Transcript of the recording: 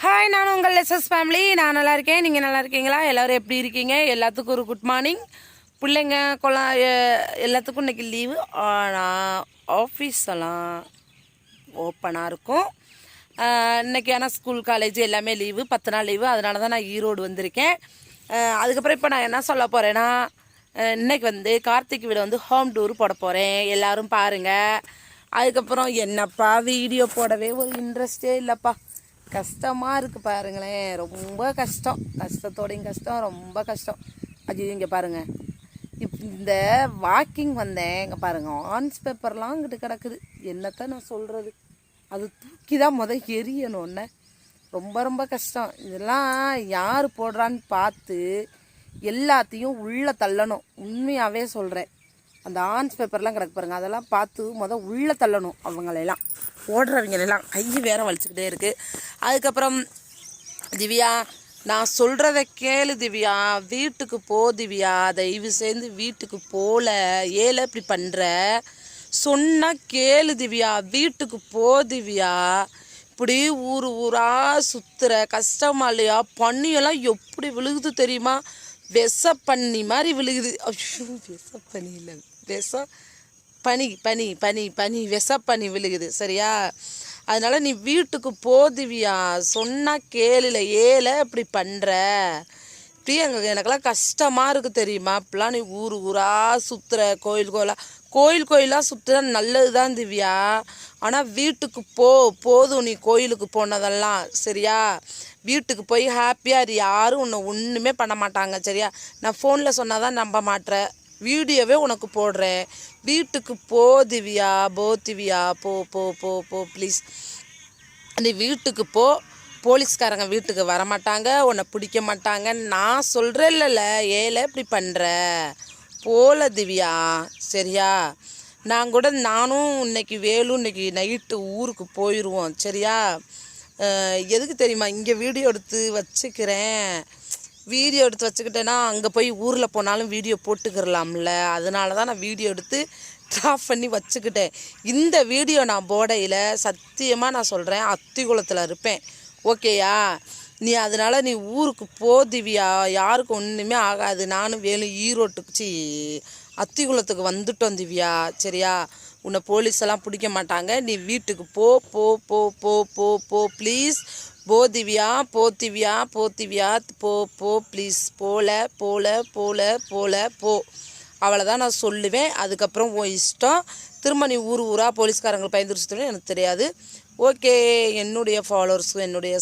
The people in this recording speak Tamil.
ஹாய், நான் உங்கள் எஸ்எஸ் ஃபேமிலி. நான் நல்லா இருக்கேன். நீங்கள் நல்லா இருக்கீங்களா? எல்லோரும் எப்படி இருக்கீங்க? எல்லாத்துக்கும் ஒரு குட் மார்னிங். பிள்ளைங்க எல்லாத்துக்கும் இன்றைக்கி லீவு. ஆனால் ஆஃபீஸ் எல்லாம் ஓப்பனாக இருக்கும். இன்றைக்கி ஆனால் ஸ்கூல் காலேஜ் எல்லாமே லீவு, 10 நாள் லீவு. அதனால தான் நான் ஈரோடு வந்திருக்கேன். அதுக்கப்புறம் இப்போ நான் என்ன சொல்ல போகிறேன்னா, இன்றைக்கி கார்த்திக் வீடு ஹோம் டூர் போட போகிறேன். எல்லோரும் பாருங்கள். அதுக்கப்புறம் என்னப்பா வீடியோ போடவே ஒரு இன்ட்ரெஸ்டே இல்லைப்பா, கஷ்டமாக இருக்குது பாருங்களேன். ரொம்ப கஷ்டம், கஷ்டத்தோடையும் கஷ்டம், ரொம்ப கஷ்டம். அது இங்கே பாருங்கள், இந்த வாக்கிங் வந்தேன். இங்கே பாருங்கள், ஆன்ஸ் பேப்பர்லாம் இங்கிட்டு கிடக்குது. என்னத்தான் நான் சொல்கிறது, அது தூக்கி தான் எரியணும். ஒன்று ரொம்ப ரொம்ப கஷ்டம். இதெல்லாம் யார் போடுறான்னு பார்த்து எல்லாத்தையும் உள்ளே தள்ளணும். உண்மையாகவே சொல்கிறேன். அந்த ஆன்ஸ் பேப்பர்லாம் கிடக்கு பாருங்கள், அதெல்லாம் பார்த்து உள்ளே தள்ளணும். அவங்களெல்லாம் ஓடுறவங்களெல்லாம் கை வேற வலிச்சுக்கிட்டே இருக்குது. அதுக்கப்புறம் திவ்யா, நான் சொல்கிறத கேளு திவ்யா, வீட்டுக்கு போ திவ்யா, தயவு சேர்ந்து வீட்டுக்கு போகல. ஏல இப்படி பண்ணுற, சொன்னால் கேளு திவ்யா, வீட்டுக்கு போ திவ்யா. இப்படி ஊராக சுற்றுற, கஷ்டமா இல்லையா? பனியெல்லாம் எப்படி விழுகுது தெரியுமா? விஷ பண்ணி மாதிரி விழுகுது. ஐயோ, விஷ பனி இல்லை, விஷ பனி பனி பனி பனி விஷ பனி விழுகுது. சரியா? அதனால் நீ வீட்டுக்கு போதிவியா, சொன்னால் கேளுல. ஏல இப்படி பண்ணுற, இப்படி எனக்கெல்லாம் கஷ்டமாக இருக்குது தெரியுமா? இப்படிலாம் நீ ஊராக சுற்றுற, கோயிலாக சுற்றுற நல்லது தான் திவ்யா. ஆனால் வீட்டுக்கு போதும். நீ கோயிலுக்கு போனதெல்லாம் சரியா? வீட்டுக்கு போய் ஹாப்பியாக இரு. யாரும் உன்னை ஒன்றுமே பண்ண மாட்டாங்க. சரியா? நான் ஃபோனில் சொன்னால் தான் நம்ப மாட்டேன், வீடியோவே உனக்கு போடுறேன். வீட்டுக்கு போ திவ்யா, திவ்யா, போ போ போ போ ப்ளீஸ். நீ வீட்டுக்கு போ. போலீஸ்காரங்க வீட்டுக்கு வரமாட்டாங்க, உன்னை பிடிக்க மாட்டாங்க. நான் சொல்கிறேன் இல்லைல்ல, ஏல இப்படி பண்ணுற, போல திவ்யா. சரியா? நானும் இன்னைக்கு இன்னைக்கு நைட்டு ஊருக்கு போயிடுவோம். சரியா? எதுக்கு தெரியுமா? இங்கே வீடியோ எடுத்து வச்சுக்கிட்டேன்னா அங்கே போய் ஊரில் போனாலும் வீடியோ போட்டுக்கிறலாம்ல. அதனால தான் நான் வீடியோ எடுத்து ட்ராப் பண்ணி வச்சுக்கிட்டேன். இந்த வீடியோ நான் போடையில் சத்தியமாக நான் சொல்கிறேன், அத்திக்குளத்தில் இருப்பேன். ஓகேயா? அதனால் நீ ஊருக்கு போ திவ்யா, யாருக்கும் ஒன்றுமே ஆகாது. நானும் ஈரோட்டுக்கு அத்திக்குளத்துக்கு வந்துட்டோம் திவ்யா. சரியா? உன்னை போலீஸெல்லாம் பிடிக்க மாட்டாங்க. நீ வீட்டுக்கு போ போ போ போ போ போ ப்ளீஸ். போ திவ்யா, போ திவ்யா, போ திவ்யா, போ போ ப்ளீஸ். போல போ. அவ்வளோதான் நான் சொல்லுவேன். அதுக்கப்புறம் உன் இஷ்டம். திரும்ப நீ ஊராக போலீஸ்காரங்களை பயந்துருச்சுன்னு எனக்கு தெரியாது. ஓகே, என்னுடைய ஃபாலோவர்ஸும் என்னுடைய